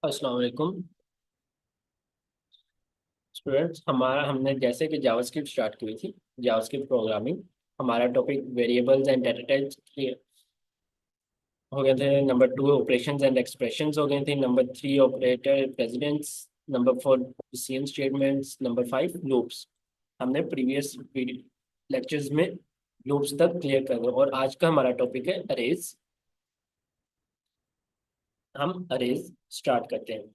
अस्सलाम वालेकुम स्टूडेंट्स। हमारा हमने जैसे कि जावास्क्रिप्ट स्टार्ट की थी, जावास्क्रिप्ट प्रोग्रामिंग। हमारा topic variables and data types हो गए थे। नंबर 2 ऑपरेशंस एंड एक्सप्रेशंस हो गए थे। Number 3 operator presidents. Number 4 decision statements. Number 5 loops. हमने प्रीवियस लेक्चर्स में लूप्स तक क्लियर कर दिया और आज का हमारा टॉपिक है अरेज। हम अरेज स्टार्ट करते हैं।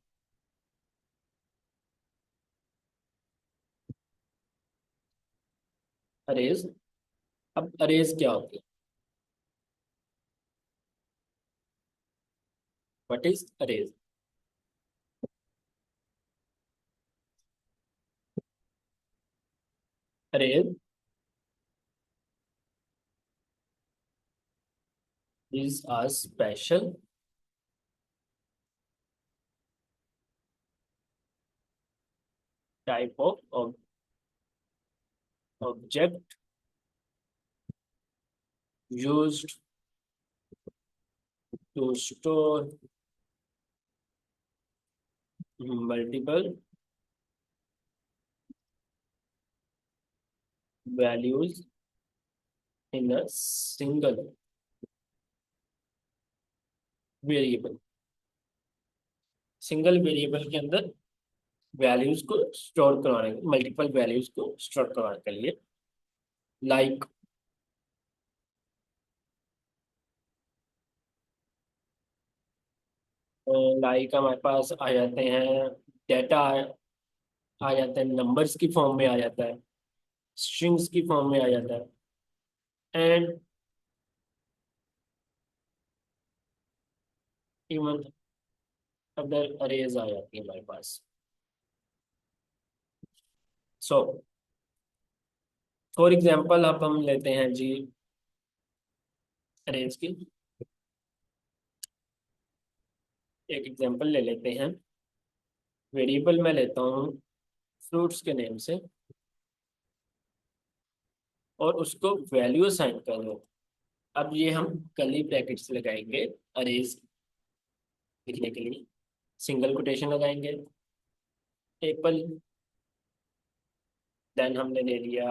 अरेज। अब अरेज क्या होती है? What is arrays? Arrays is a special type of object used to store multiple values in a single variable. Single variable के अंदर वैल्यूज को स्टोर करवाने, मल्टीपल वैल्यूज को स्टोर करवाने के लिए। लाइक लाइक हमारे पास आ जाते हैं डेटा, आ जाता है नंबर्स की फॉर्म में आ जाता है, स्ट्रिंग्स की फॉर्म में आ जाता है, एंड इवन अदर अरेज आ जाती है हमारे पास। सो फॉर एग्जाम्पल अब हम लेते हैं जी अरेज की एक एग्जाम्पल ले लेते हैं। वेरिएबल मैं लेता हूँ फ्रूट्स के नेम से और उसको वैल्यू असाइन कर दो। अब ये हम कर्ली ब्रैकेट्स लगाएंगे अरेज लिखने के लिए। सिंगल कोटेशन लगाएंगे एप्पल। देन हमने ले लिया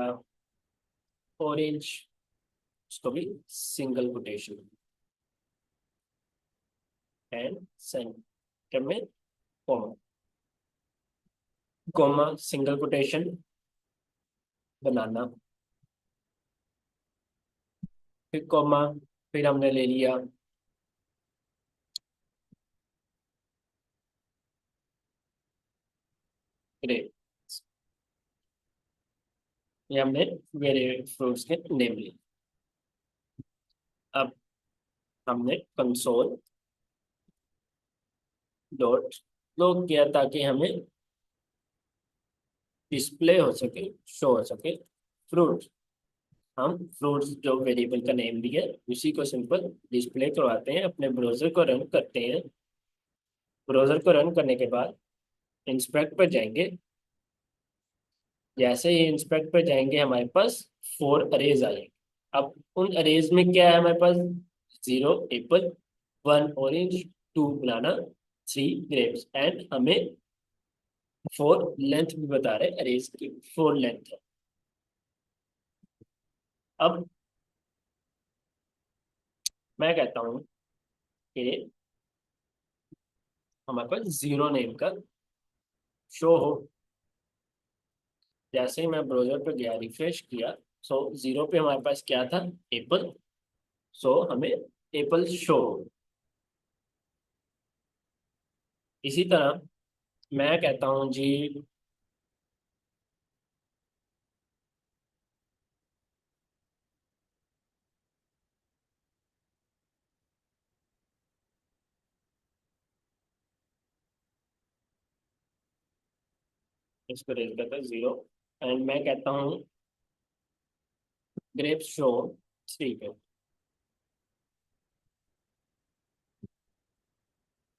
ऑरेंज, उसको भी सिंगल कोटेशन एंड सेंटर में कॉमा। कॉमा सिंगल कोटेशन बनाना, फिर कॉमा, फिर हमने ले लिया ग्रेप। ये हमने वेरिएबल फ्रूट्स के नेम लिए। अब हमने कंसोल डॉट लॉग किया ताकि हमें डिस्प्ले हो सके, शो हो सके फ्रूट। हम फ्रूट्स जो वेरिएबल का नेम दिया है उसी को सिंपल डिस्प्ले करवाते हैं, अपने ब्राउजर को रन करते हैं। ब्राउजर को रन करने के बाद इंस्पेक्ट पर जाएंगे। जैसे ही इंस्पेक्ट पर जाएंगे हमारे पास 4 अरेज आ जाएंगे। अब उन अरेज में क्या है हमारे पास? 0 Apple, 1 orange, 2 banana, 3 grapes, and हमें 4 लेंथ भी बता रहे अरेज की। 4 लेंथ है। अब मैं कहता हूँ कि हमारे पास 0 नेम का शो हो। जैसे ही मैं ब्राउजर पर गया, रिफ्रेश किया, सो 0 पे हमारे पास क्या था? एप्पल। सो हमें एप्पल शो। इसी तरह मैं कहता हूँ जी, इसको रेज करता है 0, एंड मैं कहता हूँ ग्रेप शो 3 पे।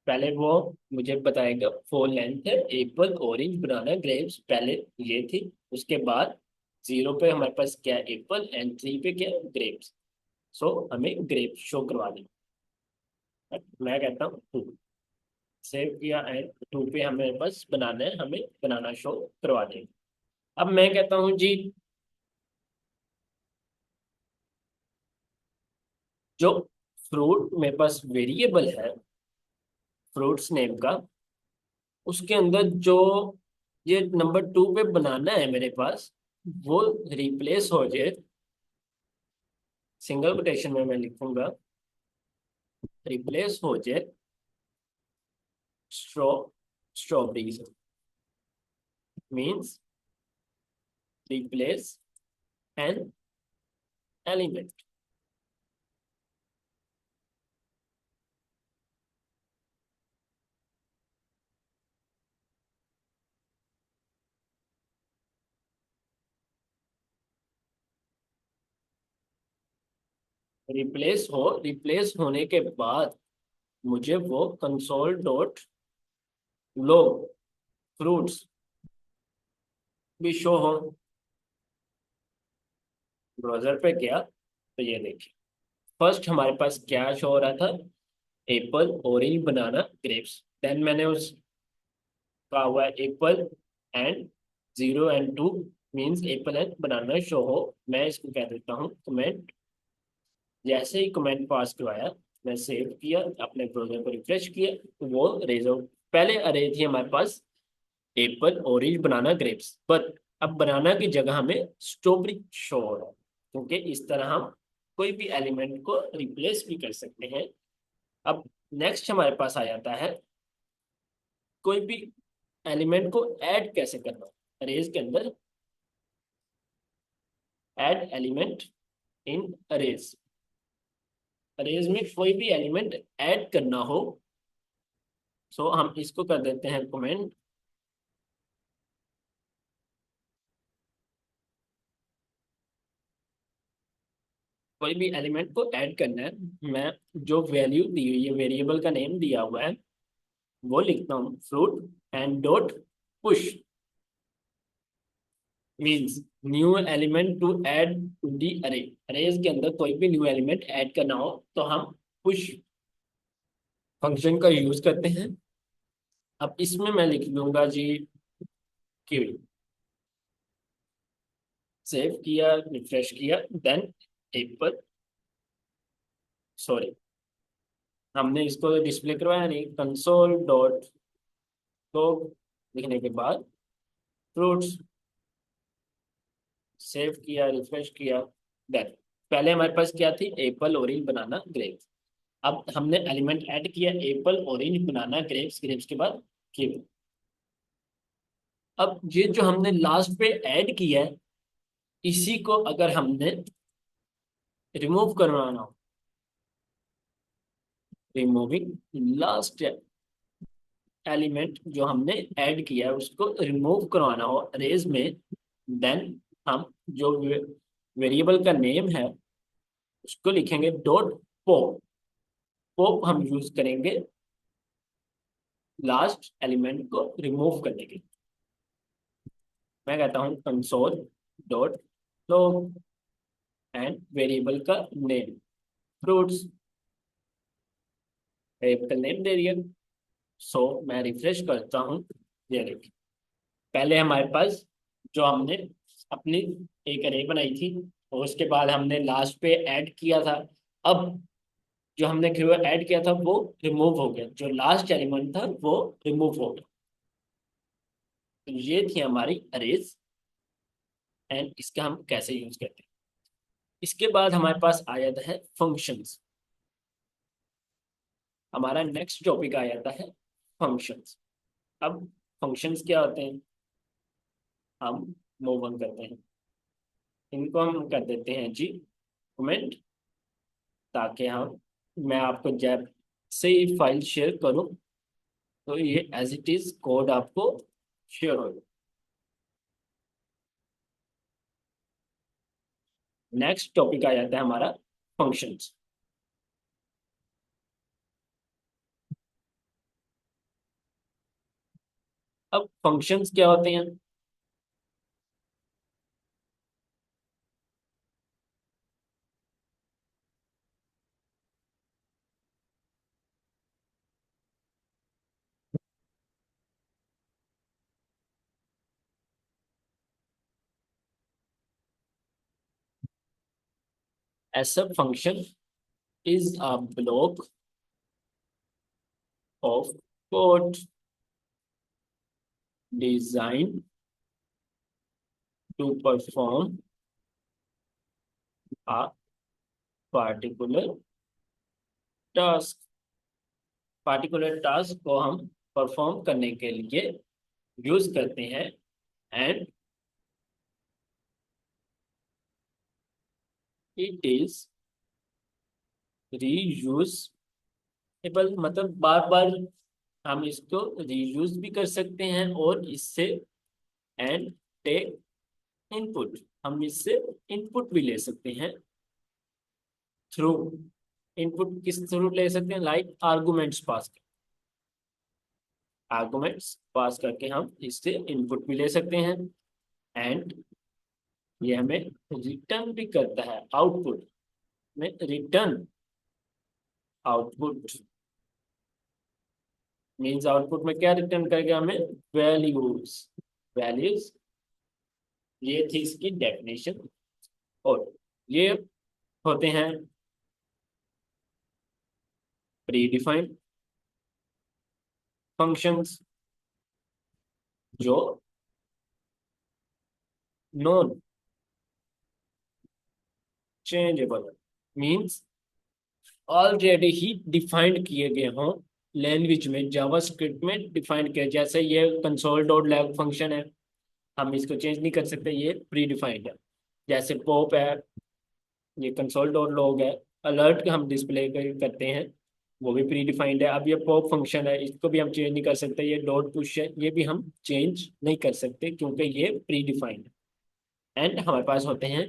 पहले वो मुझे बताएगा 4 लेंथ है, एप्पल, ऑरेंज, बनाना, ग्रेप्स, पहले ये थी। उसके बाद 0 पे हमारे पास क्या है? एप्पल, एंड 3 पे क्या है? ग्रेप्स। सो हमें ग्रेप शो करवा दें। मैं कहता हूँ 2। सेव किया एंड टू पे हमें बस बनाना है, हमें बनाना शो करवा दें। अब मैं कहता हूँ जी, जो फ्रूट मेरे पास वेरिएबल है फ्रूट्स नेम का, उसके अंदर जो ये नंबर टू पे बनाना है मेरे पास, वो रिप्लेस हो जाए, सिंगल कोटेशन में मैं लिखूंगा, रिप्लेस हो जाए straw strawberries, means replace an element. Replace होने के बाद मुझे वो कंसोल डॉट लो फ्रूट्स भी शो हो। ब्राउजर पे गया तो ये देखिए, फर्स्ट हमारे पास क्या शो हो रहा था, apple orange banana grapes. Then मैंने उस कहा हुआ है apple and 0 and 2 means apple and banana show हो। मैं इसको कह देता हूँ कमेंट। जैसे ही कमेंट पास करवाया, मैं सेव किया, अपने ब्राउजर को रिफ्रेश किया, तो वो रिजल्ट पहले अरे थी हमारे पास apple orange banana grapes, but अब बनाना की जगह हमें स्ट्रॉबेरी शो हो रहा है, क्योंकि इस तरह हम कोई भी एलिमेंट को रिप्लेस भी कर सकते हैं। अब नेक्स्ट हमारे पास आ जाता है कोई भी एलिमेंट को ऐड कैसे करना। अरेज के अंदर add element in arrays, arrays में कोई भी एलिमेंट ऐड करना हो, सो हम इसको कर देते हैं कमेंट। कोई भी एलिमेंट को ऐड करना है, मैं जो वैल्यू दी हुई है, वेरिएबल का नेम दिया हुआ है, वो लिखता हूँ fruit and dot push, means new element to add to the array. Arrays के अंदर कोई भी न्यू एलिमेंट ऐड करना हो तो हम पुश फंक्शन का यूज करते हैं। अब इसमें मैं लिख दूंगा जी क्यू, सेव किया, रिफ्रेश किया, देन एप्पल, सॉरी हमने इसको डिस्प्ले करवाया नहीं, कंसोल डॉट तो लिखने के बाद फ्रूट्स, सेव किया, रिफ्रेश किया, देन पहले हमारे पास क्या थी, एप्पल ऑरेंज बनाना ग्रेप्स। अब हमने एलिमेंट ऐड किया Apple orange banana grapes, grapes के बाद किवी। अब ये जो हमने लास्ट पे ऐड किया है, इसी को अगर हमने रिमूव करवाना हो, रिमूविंग लास्ट एलिमेंट जो हमने ऐड किया है उसको रिमूव करवाना हो अरेज में, देन हम जो वेरिएबल का नेम है उसको लिखेंगे डॉट पॉप। पॉप हम यूज करेंगे लास्ट एलिमेंट को रिमूव करने के लिए। मैं कहता हूँ console dot log and variable का नेम फ्रूट्स, वेरिएबल नेम दे दिया। सो मैं रिफ्रेश करता हूँ, ये देखिए पहले हमारे पास जो हमने अपनी एक अरे बनाई थी और उसके बाद हमने लास्ट पे ऐड किया था, अब जो हमने ऐड किया था वो रिमूव हो गया, जो लास्ट एलिमेंट था वो रिमूव हो गया। तो ये थी हमारी अरेज एंड इसका हम कैसे यूज करते हैं। इसके बाद हमारे पास आ जाता है फंक्शंस। हमारा नेक्स्ट टॉपिक आ जाता है फंक्शंस। अब फंक्शंस क्या होते हैं, हम मूव ऑन करते हैं, इनको हम कर देते हैं जी कमेंट, ताकि हम मैं आपको जब से ही फाइल शेयर करूं तो ये एज इट इज कोड आपको शेयर होगा। नेक्स्ट टॉपिक आ जाता है हमारा फंक्शंस। अब फंक्शंस क्या होते हैं, as a function is a block of code designed to perform a particular task. Particular task को हम परफॉर्म करने के लिए यूज करते हैं एंड इट इज रीयूजेबल, मतलब बार बार हम इसको रीयूज भी कर सकते हैं और इससे एंड टेक इनपुट, हम इससे इनपुट भी ले सकते हैं थ्रू, इनपुट किस थ्रू ले सकते हैं, like arguments pass, arguments pass करके हम इससे इनपुट भी ले सकते हैं एंड ये हमें रिटर्न भी करता है, आउटपुट में रिटर्न, आउटपुट मींस आउटपुट में क्या रिटर्न करेगा हमें, वैल्यूज, वैल्यूज। ये थी इसकी डेफिनेशन। और ये होते हैं प्री डिफाइंड फंक्शंस जो नॉन चेंजेबल मींस ऑलरेडी ही डिफाइंड किए गए हों लैंग्वेज में, जावास्क्रिप्ट में डिफाइंड किया, जैसे ये कंसोल डॉट लैग फंक्शन है, हम इसको चेंज नहीं कर सकते, ये प्री डिफाइंड है। जैसे पॉप है, ये कंसोल डॉट लॉग है, अलर्ट हम डिस्प्ले करते हैं, वो भी प्री डिफाइंड है। अब ये पॉप फंक्शन है, इसको भी हम चेंज नहीं कर सकते, ये डॉट पुश है, ये भी हम चेंज नहीं कर सकते क्योंकि ये प्री डिफाइंड है। एंड हमारे पास होते हैं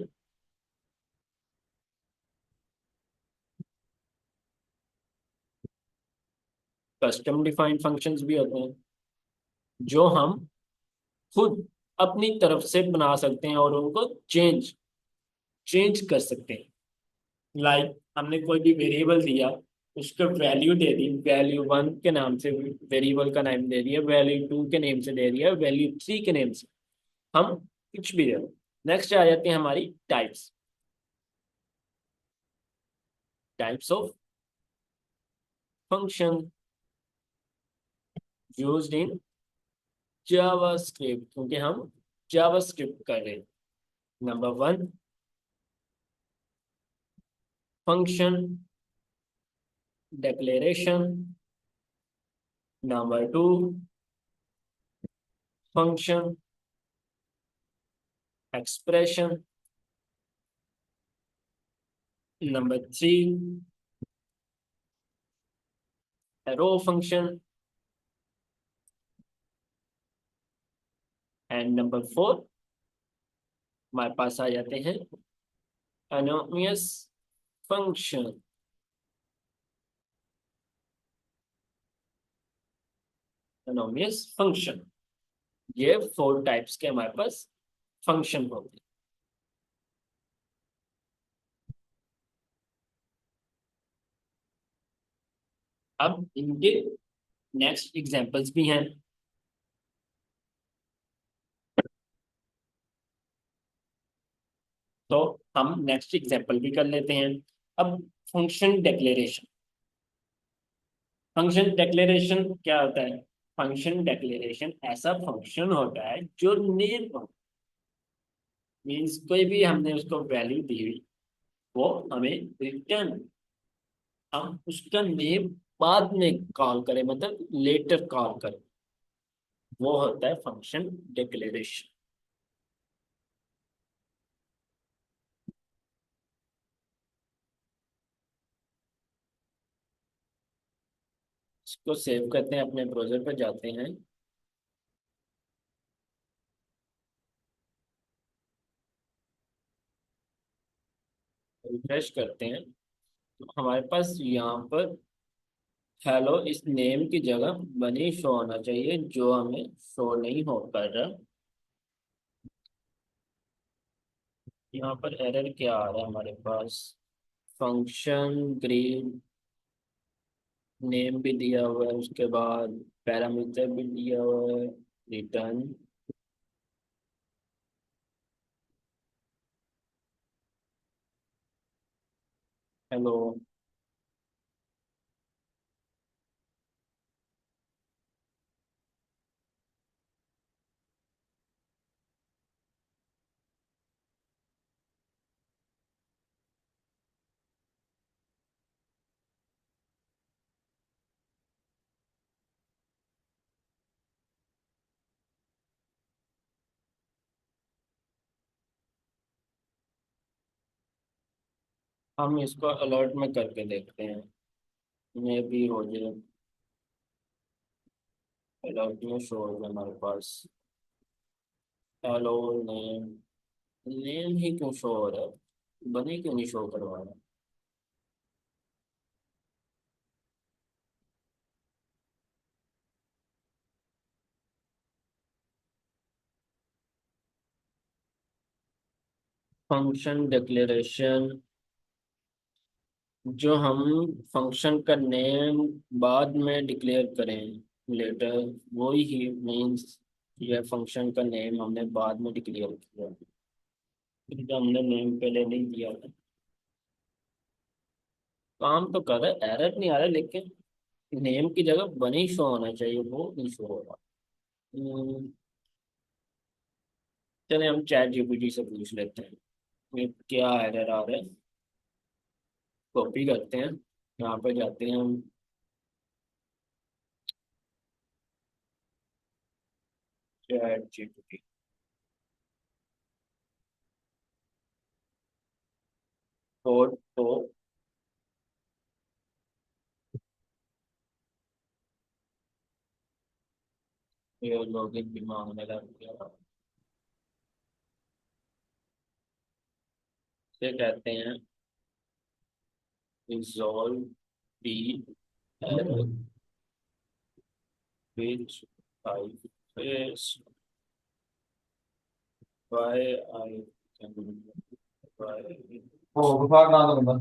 कस्टम डिफाइंड फंक्शंस भी होते हैं जो हम खुद अपनी तरफ से बना सकते हैं और उनको चेंज चेंज कर सकते हैं। लाइक हमने कोई भी वेरिएबल दिया, उसको वैल्यू दे दी, वैल्यू वन के नाम से वेरिएबल का नाम दे दिया, वैल्यू टू के नेम से दे दिया, वैल्यू थ्री के नेम से, हम कुछ भी दे दो। नेक्स्ट आ जाती है हमारी types, types of function used in JavaScript, क्योंकि हम जावास्क्रिप्ट कर रहे हैं। Number one, function declaration. Number two, function expression. Number three, arrow function. And number four, हमारे पास आ जाते हैं anonymous function. anonymous function, ये फोर टाइप्स के हमारे पास फंक्शन होते हैं। अब इनके नेक्स्ट एग्जांपल्स भी हैं, तो हम नेक्स्ट एग्जांपल भी कर लेते हैं। अब फंक्शन डिक्लेरेशन, फंक्शन डिक्लेरेशन क्या होता है? फंक्शन डिक्लेरेशन ऐसा फंक्शन होता है जो नेम, मीन्स कोई भी हमने उसको वैल्यू दी हुई, वो हमें रिटर्न, हम उसका नेम बाद में कॉल करें, मतलब लेटर कॉल करें, वो होता है फंक्शन डिक्लेरेशन। इसको सेव करते हैं, अपने ब्राउजर पर जाते हैं, रिफ्रेश करते हैं, तो हमारे पास यहाँ पर हेलो इस नेम की जगह बनी शो होना चाहिए, जो हमें शो नहीं हो कर रहा। यहाँ पर एरर क्या आ रहा है हमारे पास, फंक्शन ग्रीन नेम भी दिया हुआ है, उसके बाद पैरामीटर भी दिया हुआ है, रिटर्न, हेलो। हम इसको अलर्ट में करके देखते हैं, मे भी हो जाए। अलर्ट में शो होगा हमारे पास। Hello name. नेम ही क्यों शो हो रहा है, बनी क्यों नहीं शो करवा रहा। फंक्शन डिक्लेरेशन, जो हम फंक्शन का नेम बाद में डिक्लेयर करें लेटर, वो ही मीन्स यह फंक्शन का नेम हमने बाद में डिक्लेयर किया, क्योंकि हमने नेम पहले नहीं दिया था। काम तो कर रहा है, एरर नहीं आ रहा, लेकिन नेम की जगह बनी शो होना चाहिए, वो नहीं शो हो रहा। हम्म, चलिए हम चैट जीपीटी से पूछ लेते हैं ये क्या एरर आ रहा है। कॉपी करते हैं, यहाँ पे जाते हैं हम। चैट जीपीटी कोड तो ये लॉगिन भी मांगने लग गया। से कहते हैं resolve the error which I faced, why I why it ਉਹ ਵਿਭਾਗ ਨਾਂ ਦਾ ਬੰਦਾ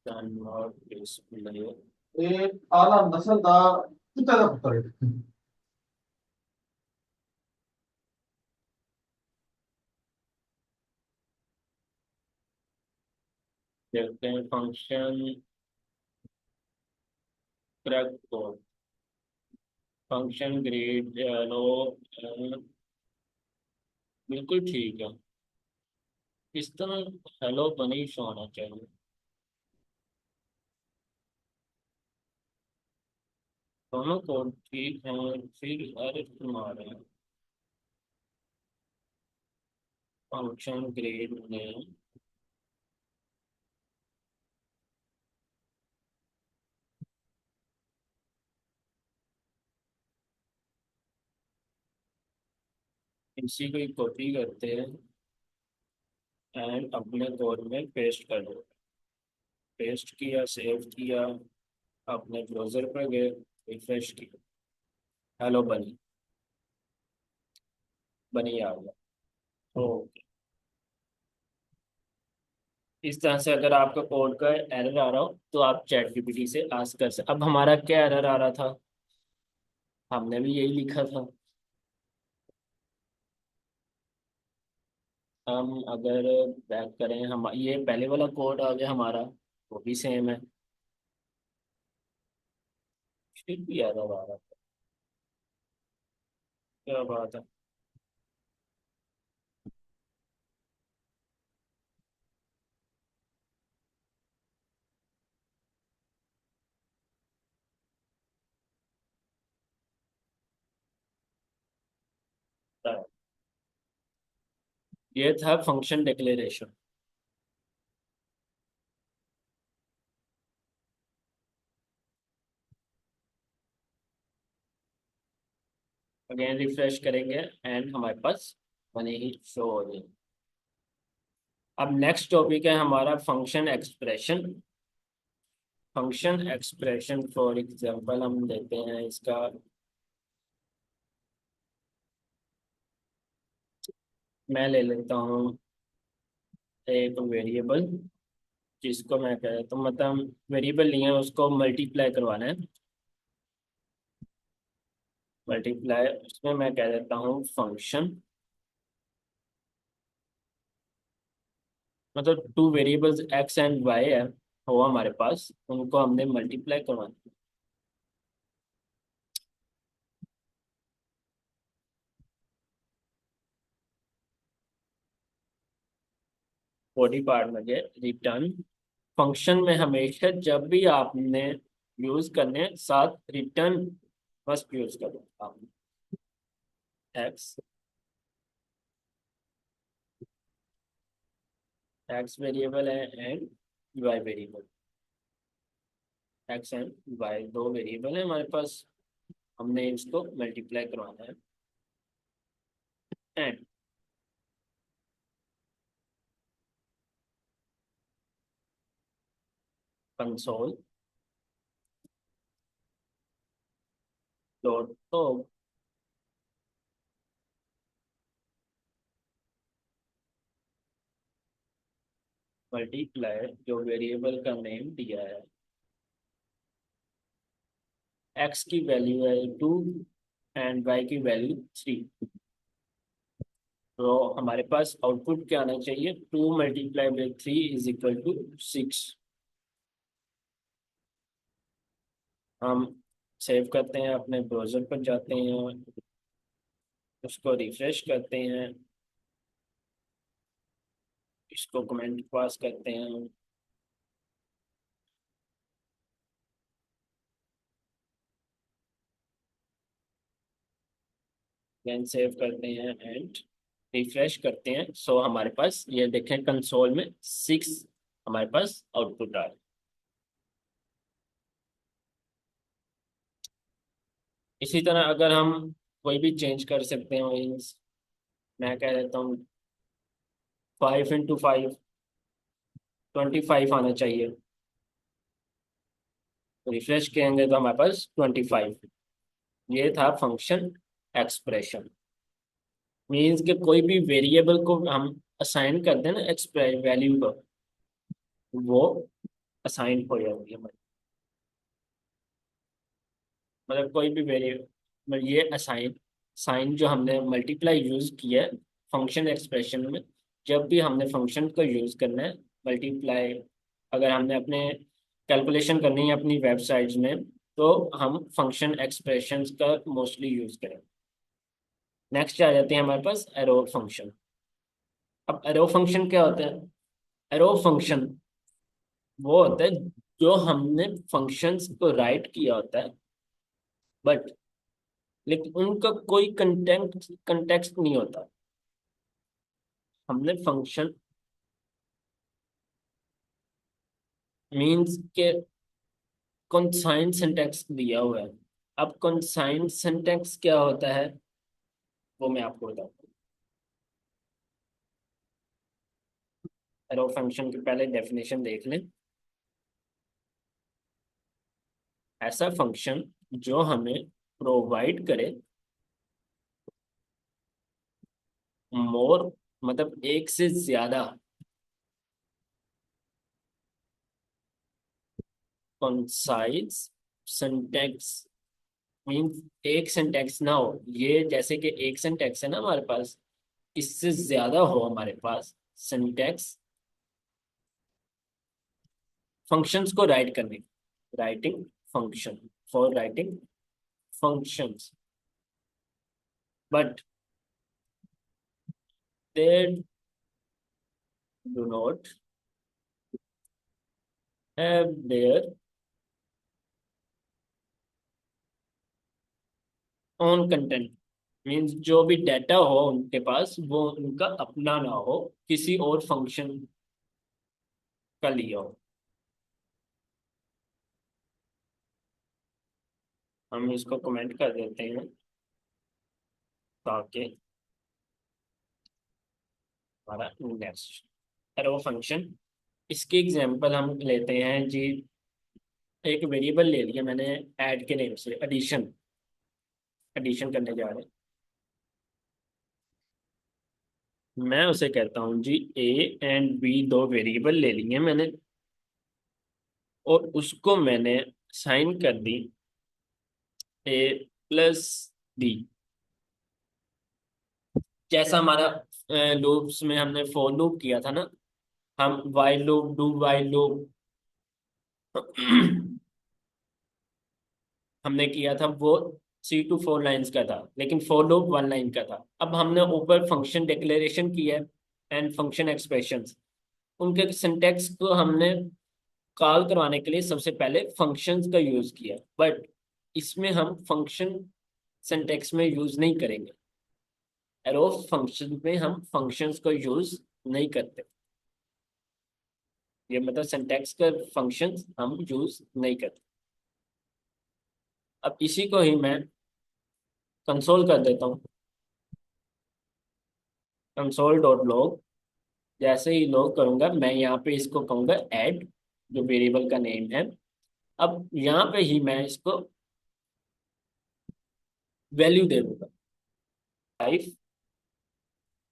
cannot display। ਇਹ ਆਲਾ ਨਸਲ ਦਾ ਕੁੱਤੇ ਦਾ ਪੁੱਤਰ ਹੈ। देखते हैं function crack code. Function greet hello, बिल्कुल ठीक है। इस तरह हेलो बनीश होना चाहिए। दोनों कोड ठीक हैं, फिर एरर क्यों आ रहे हैं। फंक्शन ग्रेड में इसी को कॉपी करते हैं एंड अपने कोड में पेस्ट कर दो। पेस्ट किया, सेव किया, अपने ब्राउजर पर गए, रिफ्रेश किया, हेलो बनी, बनी आ गया। तो इस तरह से अगर आपका कोड का एरर आ रहा हो तो आप चैट जीपीटी से आस्क कर सकते। अब हमारा क्या एरर आ रहा था, हमने भी यही लिखा था। हम अगर बैक करें, हम ये पहले वाला कोड आ गया हमारा, वो भी सेम है, फिर भी एरर आ रहा था। क्या बात है। ये था फंक्शन डिक्लेरेशन। अगेन रिफ्रेश करेंगे एंड हमारे पास बने ही शो हो जाएगी। अब नेक्स्ट टॉपिक है हमारा function expression. Function expression for example हम लेते हैं इसका। मैं ले लेता हूँ एक वेरिएबल, जिसको मैं कह तो मतलब वेरिएबल नहीं है, उसको मल्टीप्लाई करवाना है। मल्टीप्लाई, उसमें मैं कह देता हूँ फंक्शन। मतलब two variables X and Y है वो हमारे पास, उनको हमने मल्टीप्लाई करवाना। 40 पार्ट में रिटर्न फंक्शन में हमेशा जब भी आपने यूज करने साथ रिटर्न फर्स्ट यूज करो आप। एक्स, एक्स वेरिएबल है and Y variable. X and Y दो वेरिएबल है हमारे पास, हमने इसको मल्टीप्लाई करवाना है। एंड कंसोल डॉट तो मल्टीप्लाई जो वेरिएबल का नेम दिया है, एक्स की वैल्यू है 2 एंड वाई की वैल्यू 3। तो हमारे पास आउटपुट क्या आना चाहिए, 2 × 3 = 6। हम सेव करते हैं, अपने ब्राउजर पर जाते हैं, उसको रिफ्रेश करते हैं, इसको कमेंट पास करते हैं, देन सेव करते हैं एंड रिफ्रेश करते हैं। सो हमारे पास ये देखें कंसोल में 6 हमारे पास आउटपुट आ रहा है। इसी तरह अगर हम कोई भी चेंज कर सकते हैं, मीन्स मैं कह देता हूँ 5 × 5 25 आना चाहिए, रिफ्रेश करेंगे तो हमारे पास 25। ये था फंक्शन एक्सप्रेशन। मीन्स कि कोई भी वेरिएबल को हम असाइन कर दें ना एक्सप्रेस वैल्यू को, वो असाइन हो जाती है मतलब कोई भी वेरिएबल, मतलब ये असाइन साइन जो हमने मल्टीप्लाई यूज किया है फंक्शन एक्सप्रेशन में, जब भी हमने फंक्शन को यूज करना है मल्टीप्लाई, अगर हमने अपने कैलकुलेशन करनी है अपनी वेबसाइट्स में, तो हम फंक्शन एक्सप्रेशंस का मोस्टली यूज करें। नेक्स्ट आ जाते हैं हमारे पास एरो फंक्शन। अब एरो फंक्शन क्या होता है, एरो फंक्शन वो होता है जो हमने फंक्शंस को राइट किया होता है, बट लेकिन उनका कोई कंटेंट कंटेक्स्ट नहीं होता। हमने फंक्शन मीन्स के कॉन्साइंट सिंटैक्स दिया हुआ है। अब कॉन्साइंट सिंटैक्स क्या होता है वो मैं आपको बताऊँ। एरो फंक्शन की पहले डेफिनेशन देख लें। ऐसा फंक्शन जो हमें प्रोवाइड करे मोर, मतलब एक से ज्यादा कॉन्साइज सिंटैक्स। मीन्स एक सिंटैक्स ना हो, ये जैसे कि एक सिंटैक्स है ना हमारे पास, इससे ज्यादा हो हमारे पास सिंटैक्स फंक्शंस को राइट करने, writing function, for writing functions, but they do not have their own content। Means जो भी डाटा हो उनके पास वो उनका अपना ना हो, किसी और फंक्शन का लिया हो। हम इसको कमेंट कर देते हैं ताकि हमारा नेक्स्ट एरो फंक्शन, इसके एग्जांपल हम लेते हैं जी। एक वेरिएबल ले लिया मैंने ऐड के नेम से, एडिशन, एडिशन करने जा रहे हैं। मैं उसे कहता हूँ जी ए एंड बी, दो वेरिएबल ले लिए मैंने और उसको मैंने साइन कर दी A + B। जैसा हमारा लूप्स में हमने फॉर लूप किया था ना, हम while loop, do while loop हमने किया था वो 3 to 4 लाइंस का था, लेकिन फॉर लूप 1 लाइन का था। अब हमने ऊपर फंक्शन डिक्लेरेशन किया है एंड फंक्शन एक्सप्रेशंस, उनके सिंटेक्स को हमने कॉल करवाने के लिए सबसे पहले फंक्शंस का यूज किया, बट इसमें हम फंक्शन सिंटेक्स में यूज नहीं करेंगे। एरो फंक्शन में हम फंक्शंस को यूज नहीं करते, ये मतलब सिंटेक्स का फंक्शंस हम यूज नहीं करते। अब इसी को ही मैं कंसोल कर देता हूँ, कंसोल डॉट लॉग। जैसे ही लॉग करूंगा मैं यहाँ पे इसको कहूंगा ऐड, जो वेरिएबल का नेम है। अब यहाँ पे ही मैं इसको वैल्यू दे दूंगा 5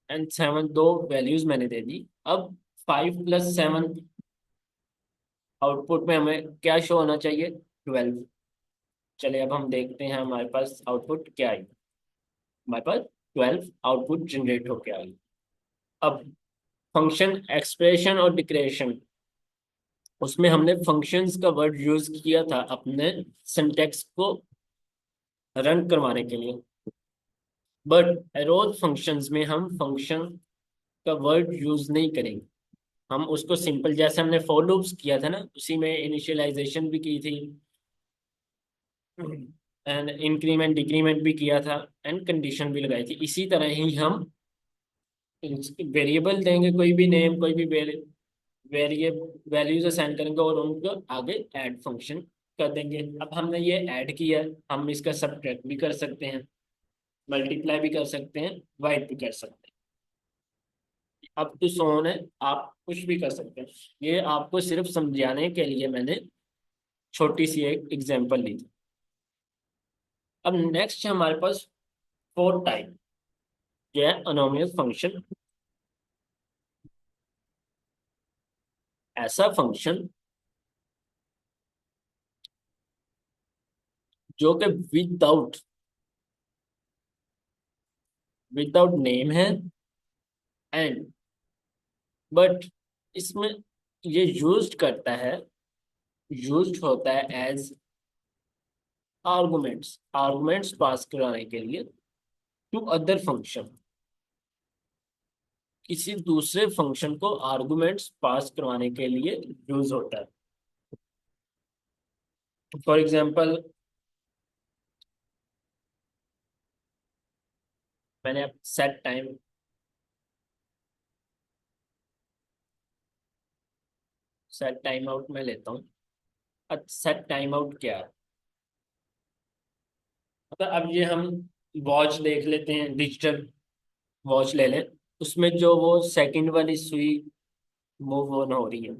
और 7, दो वैल्यूज मैंने दे दी। अब 5 + 7 आउटपुट में हमें क्या शो होना चाहिए, 12। चलिए अब हम देखते हैं हमारे पास आउटपुट क्या आई। हमारे पास 12 आउटपुट जनरेट होके आई। अब फंक्शन एक्सप्रेशन और डिक्लेरेशन, उसमें हमने फंक्शंस का वर्ड यूज किया था अपने सिंटेक्स को रन करवाने के लिए, बट एरोज फंक्शंस में हम फंक्शन का वर्ड यूज नहीं करेंगे। हम उसको सिंपल, जैसे हमने फॉर लूप्स किया था ना, उसी में इनिशियलाइजेशन भी की थी एंड इंक्रीमेंट डिक्रीमेंट भी किया था एंड कंडीशन भी लगाई थी। इसी तरह ही हम वेरिएबल देंगे, कोई भी नेम, कोई भी वेरिएबल वैल्यूज असाइन करेंगे और उनको आगे ऐड फंक्शन कर देंगे। अब हमने ये ऐड किया, हम इसका सब्ट्रैक्ट भी कर सकते हैं, मल्टीप्लाई भी कर सकते हैं, डिवाइड भी कर सकते हैं। अब तो सोन है, आप कुछ भी कर सकते हैं। ये आपको सिर्फ समझाने के लिए मैंने छोटी सी एक एग्जांपल ली थी। अब नेक्स्ट है हमारे पास फोर्थ टाइप, जो है अनोनिमस फंक्शन। ऐसा फंक्शन जो कि विदाउट विदाउट नेम है एंड, बट इसमें ये यूज्ड होता है एज आर्गुमेंट्स पास कराने के लिए टू अदर फंक्शन। किसी दूसरे फंक्शन को आर्गुमेंट्स पास करवाने के लिए यूज होता है। फॉर एग्जांपल, मैंने अब सेट टाइम आउट में लेता हूँ। अब सेट टाइम आउट क्या है, मतलब अब ये हम वॉच देख लेते हैं, डिजिटल वॉच ले लें, उसमें जो वो सेकंड वाली सुई मूव ऑन हो रही है,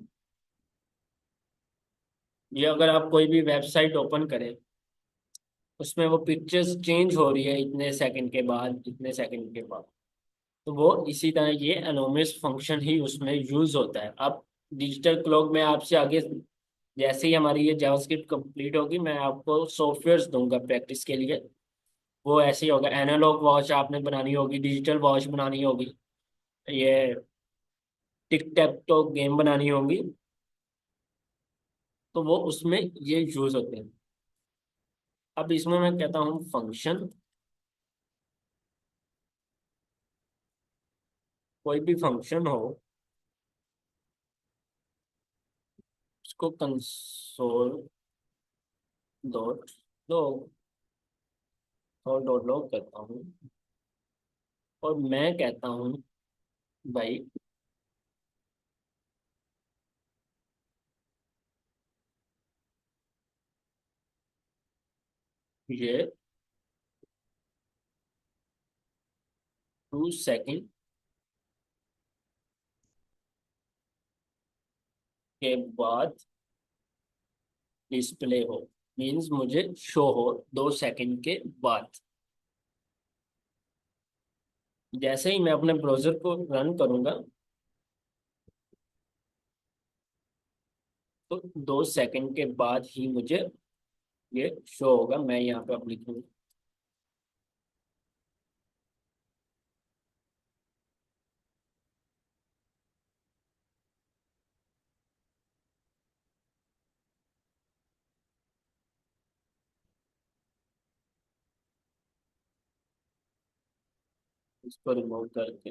ये अगर आप कोई भी वेबसाइट ओपन करें, उसमें वो पिक्चर्स चेंज हो रही है इतने सेकंड के बाद, इतने सेकंड के बाद। तो वो इसी तरह ये एनोनिमस फंक्शन ही उसमें यूज होता है। अब डिजिटल क्लॉक में आपसे आगे, जैसे ही हमारी ये जावास्क्रिप्ट कंप्लीट होगी, मैं आपको सॉफ्टवेयर्स दूंगा प्रैक्टिस के लिए। वो ऐसे ही होगा, एनालॉग वॉच आपने बनानी होगी, डिजिटल वॉच बनानी होगी, ये टिक टैक तो गेम बनानी होगी, तो वो उसमें ये यूज होते हैं। अब इसमें मैं कहता हूँ फंक्शन, कोई भी फंक्शन हो उसको कंसोल डॉट लॉग और डॉट लॉग करता हूँ, और मैं कहता हूँ भाई ये 2 सेकंड के बाद डिस्प्ले हो, मीन्स मुझे शो हो 2 सेकंड के बाद। जैसे ही मैं अपने ब्राउजर को रन करूंगा, तो 2 सेकंड के बाद ही मुझे ये शो होगा। मैं यहाँ पे अब लिखूंगा इसको रिमूव करके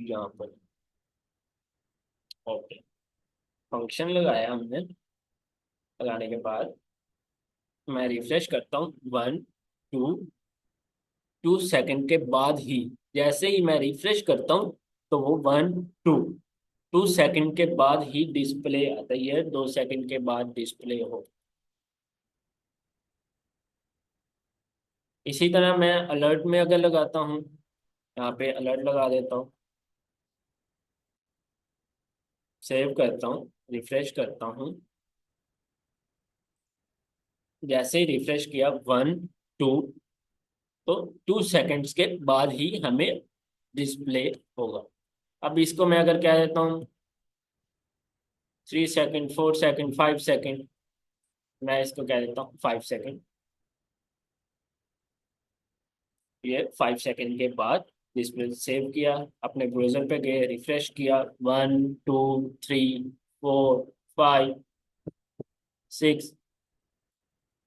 यहाँ पर ओके फंक्शन लगाया हमने। लगाने के बाद मैं रिफ्रेश करता हूँ 1 2 2 सेकंड के बाद ही, जैसे ही मैं रिफ्रेश करता हूँ तो वो 1 2 2 सेकंड के बाद ही डिस्प्ले आता है, 2 सेकंड के बाद डिस्प्ले हो। इसी तरह मैं अलर्ट में अगर लगाता हूँ, यहाँ पे अलर्ट लगा देता हूँ, सेव करता हूँ, रिफ्रेश करता हूँ। जैसे ही रिफ्रेश किया 1 2, तो 2 सेकंड्स के बाद ही हमें डिस्प्ले होगा। अब इसको मैं अगर कह देता हूँ 3 सेकंड, 4 सेकंड, 5 सेकंड, मैं इसको कह देता हूँ 5 सेकंड। ये 5 सेकंड के बाद डिस्प्ले सेव किया, अपने ब्राउजर पे गए, रिफ्रेश किया 1 2 3 4 5 6,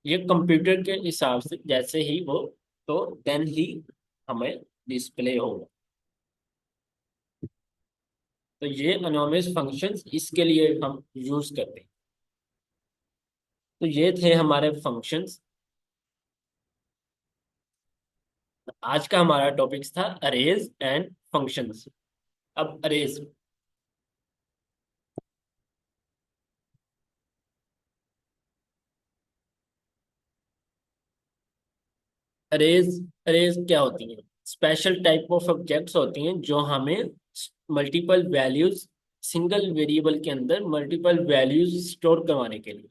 ये कंप्यूटर के हिसाब से जैसे ही वो, तो देन ही हमें डिस्प्ले होगा। तो ये एनोनिमस फंक्शंस इसके लिए हम यूज करते हैं। तो ये थे हमारे फंक्शंस। आज का हमारा टॉपिक्स था अरेज एंड फंक्शंस। अब अरेज, अरेज अरेज क्या होती हैं? स्पेशल टाइप ऑफ ऑब्जेक्ट्स होती हैं जो हमें मल्टीपल वैल्यूज, सिंगल वेरिएबल के अंदर मल्टीपल वैल्यूज स्टोर करवाने के लिए।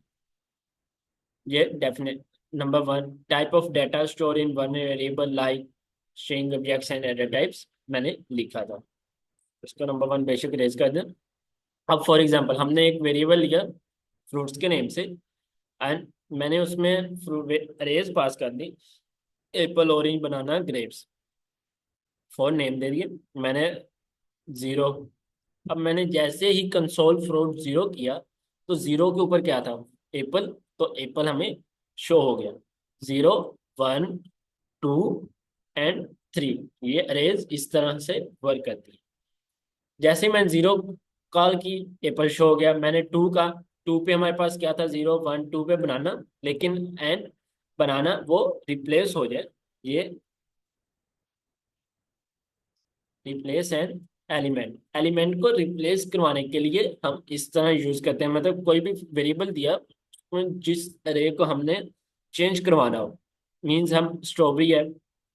ये definite number 1, type of data store in one variable like string objects and data types, मैंने लिखा था। इसको नंबर 1 बेसिक रेज कर दें। अब फॉर एग्जांपल हमने एक वेरिएबल लिया फ्रूट्स के नेम से, एंड मैंने उसमें फ्रूट रेज पास कर दी, apple, orange, banana, grapes, for name दे दिए मैंने 0। अब मैंने जैसे ही कंसोल फ्रूट 0 किया, तो 0 के ऊपर क्या था? एप्पल। तो एप्पल हमें शो हो गया। 0 1 2 एंड 3, ये अरेज इस तरह से वर्क करती है। जैसे मैं 0 कॉल की, एप्पल शो हो गया। मैंने 2 का, 2 पे हमारे पास क्या था? 0 1 2 पे बनाना, लेकिन एंड बनाना वो रिप्लेस हो जाए, ये रिप्लेस एन एलिमेंट, एलिमेंट को रिप्लेस करवाने के लिए हम इस तरह यूज करते हैं। मतलब कोई भी वेरिएबल दिया, उसमें जिस अरे को हमने चेंज करवाना हो, मीन्स हम स्ट्रॉबेरी है,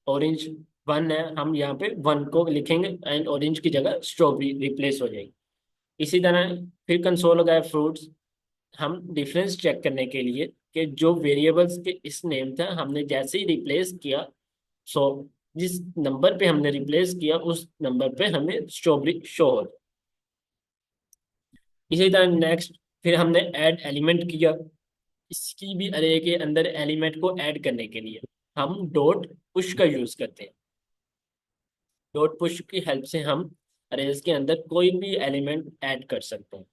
ऑरेंज 1 है, हम यहाँ पे 1 को लिखेंगे एंड ऑरेंज की जगह स्ट्रॉबेरी रिप्लेस हो जाएगी। इसी तरह फिर कंसोल लगाए फ्रूट्स, हम डिफरेंस चेक करने के लिए कि जो वेरिएबल्स के इस नेम था, हमने जैसे ही रिप्लेस किया, सो जिस नंबर पे हमने रिप्लेस किया उस नंबर पे हमें स्ट्रॉबेरी शो हो। इसी तरह नेक्स्ट, फिर हमने ऐड एलिमेंट किया। इसकी भी अरे के अंदर एलिमेंट को ऐड करने के लिए हम डॉट पुश का यूज करते हैं। डॉट पुश की हेल्प से हम अरेज के अंदर कोई भी एलिमेंट ऐड कर सकते हैं।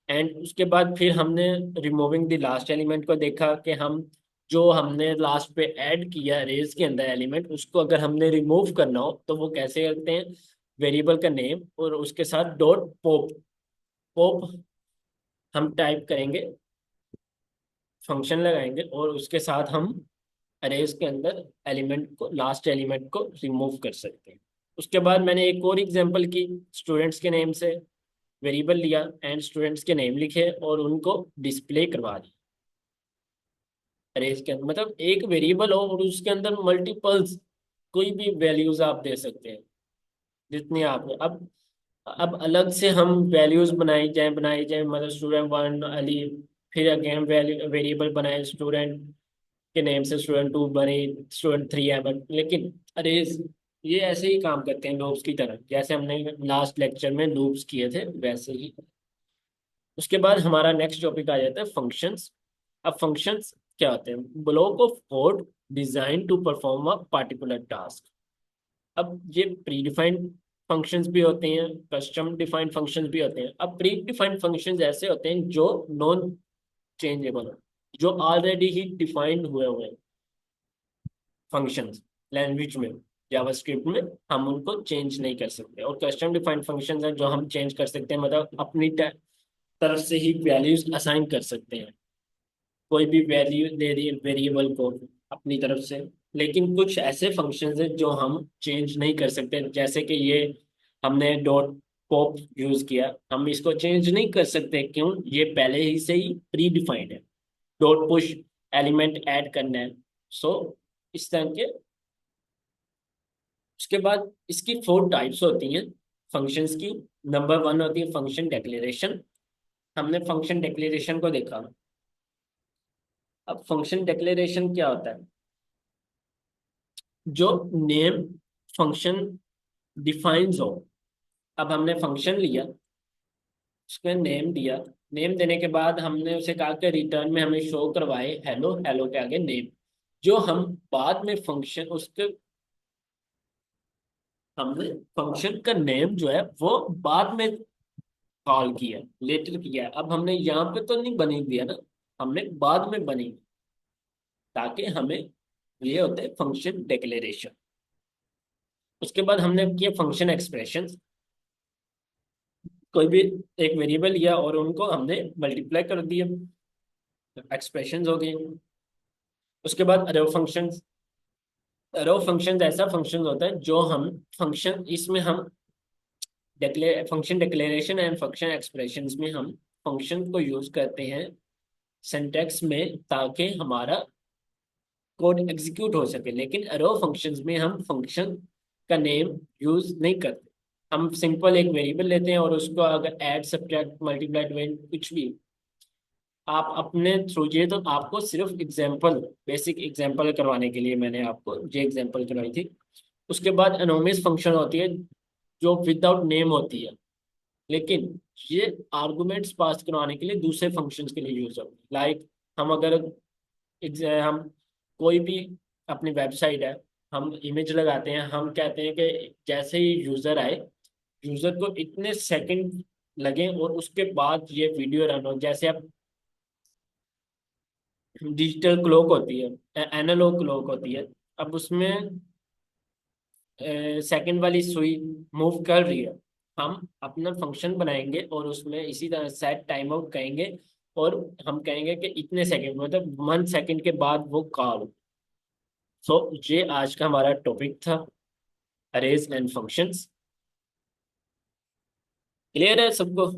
एंड उसके बाद फिर हमने रिमूविंग द लास्ट एलिमेंट को देखा कि हम जो हमने लास्ट पे ऐड किया रेज के अंदर एलिमेंट, उसको अगर हमने रिमूव करना हो तो वो कैसे करते हैं? वेरिएबल का नेम और उसके साथ डॉट पॉप, पॉप हम टाइप करेंगे, फंक्शन लगाएंगे और उसके साथ हम अरेज के अंदर एलिमेंट को, लास्ट एलिमेंट को रिमूव कर सकते हैं। उसके बाद मैंने एक और एग्जांपल की, स्टूडेंट्स के नेम से वेरिएबल लिया एंड स्टूडेंट्स के नेम लिखे और उनको डिस्प्ले करवा दिया अरेज के अंदर। मतलब एक वेरिएबल हो और उसके अंदर मल्टीपल्स, कोई भी वैल्यूज आप दे सकते हैं जितनी आप। अब अलग से हम वैल्यूज बनाई जाए, मतलब स्टूडेंट 1 अली, फिर अगेन वेरिएबल बनाए स्टूडेंट के नेम से, स्टूडेंट 2 बने, स्टूडेंट 3 है, बट लेकिन अरेज ये ऐसे ही काम करते हैं लूप्स की तरह, जैसे हमने लास्ट लेक्चर में लूप्स किए थे वैसे ही। उसके बाद हमारा नेक्स्ट टॉपिक आ जाता है फंक्शंस। अब फंक्शंस क्या होते हैं? Block of code design to perform a particular task. अब ये प्री डिफाइंड फंक्शंस भी होते हैं, कस्टम डिफाइंड फंक्शंस भी होते हैं। अब प्री डिफाइंड फंक्शंस ऐसे होते हैं जो नॉन चेंजेबल, जो ऑलरेडी ही डिफाइंड हुए हुए हैं फंक्शंस लैंग्वेज में। जावास्क्रिप्ट में हम उनको चेंज नहीं कर सकते। और कस्टम डिफाइंड फंक्शंस हैं जो हम चेंज कर सकते हैं, मतलब अपनी तरफ से ही वैल्यूज असाइन कर सकते हैं, कोई भी वैल्यू दे दी वेरिएबल को अपनी तरफ से। लेकिन कुछ ऐसे फंक्शंस हैं जो हम चेंज नहीं कर सकते, जैसे कि ये हमने डॉट पॉप यूज किया, हम इसको चेंज नहीं कर सकते। क्यों? ये पहले ही से ही प्री डिफाइंड है। डॉट पुश एलिमेंट ऐड करना है। सो इस तरह के। उसके बाद इसकी 4 टाइप्स होती हैं फंक्शंस की। नंबर 1 होती है फंक्शन डिक्लेरेशन। हमने फंक्शन डिक्लेरेशन को देखा। अब फंक्शन डिक्लेरेशन क्या होता है? जो नेम फंक्शन डिफाइंस हो। अब हमने फंक्शन लिया, उसको नेम दिया। नेम देने के बाद हमने उसे कहा कि रिटर्न में हमें शो करवाए हेलो, हेलो के आगे नेम। जो हम बाद में फंक्शन उसके हमने फंक्शन का नेम जो है वो बाद में कॉल किया, लेटर किया। अब हमने यहाँ पे तो नहीं बनी दिया ना, हमने बाद में बनी, ताकि हमें ये होते हैं फंक्शन डिक्लेरेशन। उसके बाद हमने किया फंक्शन एक्सप्रेशन। कोई भी एक वेरिएबल लिया और उनको हमने मल्टीप्लाई कर दिया, एक्सप्रेशंस हो गई। उसके बाद अरो फंक्शंस। अरो फंक्शंस ऐसा फंक्शन होता है जो हम फंक्शन इसमें हम function declaration and function expressions में हम फंक्शन को यूज करते हैं सिंटैक्स में, ताकि हमारा कोड एग्जीक्यूट हो सके। लेकिन अरो फंक्शंस में हम फंक्शन का नेम यूज नहीं करते। हम सिंपल एक वेरिएबल लेते हैं और उसको अगर ऐड सब्ट्रैक्ट मल्टीप्लाई डिवाइड कुछ भी आप अपने थ्रू, ये तो आपको सिर्फ एग्जांपल, बेसिक एग्जांपल करवाने के लिए मैंने आपको ये एग्जांपल करवाई थी। उसके बाद एनोनिमस फंक्शन होती है जो विदाउट नेम होती है, लेकिन ये आर्गुमेंट्स पास करवाने के लिए दूसरे फंक्शंस के लिए यूज होती है। लाइक हम अगर हम कोई भी अपनी वेबसाइट है, हम इमेज लगाते हैं, हम कहते हैं कि जैसे ही यूजर आए, यूजर को इतने सेकंड लगे और उसके बाद ये वीडियो रन हो। जैसे आप डिजिटल क्लॉक होती है, एनालॉग क्लॉक होती है, अब उसमें सेकंड वाली सुई मूव कर रही है। हम अपना फंक्शन बनाएंगे और उसमें इसी तरह सेट टाइम आउट कहेंगे, और हम कहेंगे कि इतने सेकंड, मतलब 1 सेकंड के बाद वो कॉल। सो ये आज का हमारा टॉपिक था, अरेज एंड फंक्शंस। क्लियर है सबको?